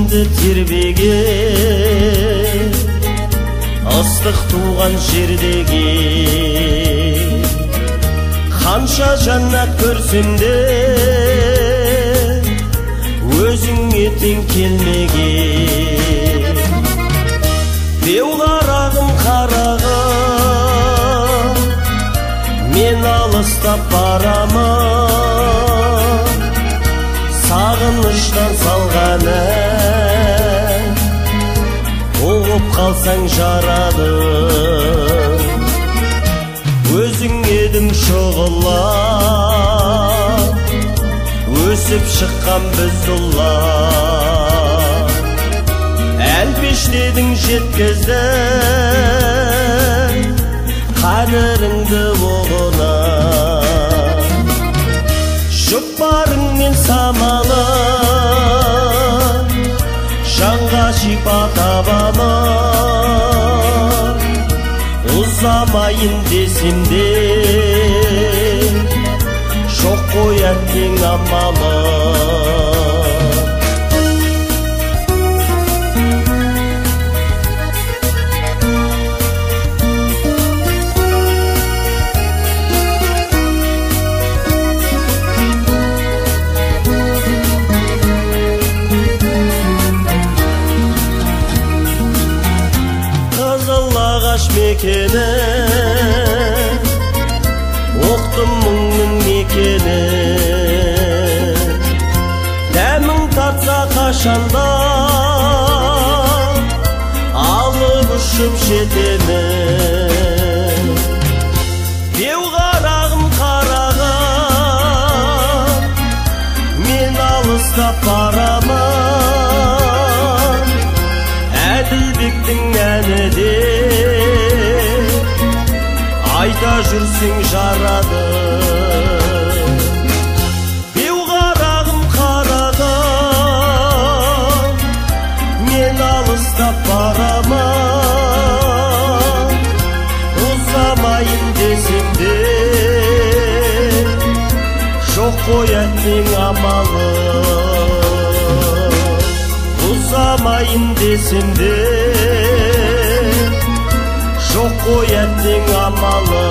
ішімді тербеген ыстық туған жердегі қанша жаннат көрсем де өзіңе тең келмеген беу қарағым қарағым мен алыстап барамын сағыныштан салған ән оғып қалсаң жарады өзің едің шұғылап өсіп шыққан біз ұллар әлпештедің жеткіздің қадіріңді оғына жұпарыңмен самалы жанға шипа табамын ұзамайын десем де жоқ қой әттең амалы мекені оқтым мұңның мекені дәмің тартса қашанда алып ұшып жетемін беу қарағым қарағым мен алыстап барамын әділбектің әні де айта жүрсең жарады беу қарағым қарағым мен алыстап барамын ұзамайын десем де жоқ қой әттең амалы ұзамайын десем де жоқ қой әттең амалы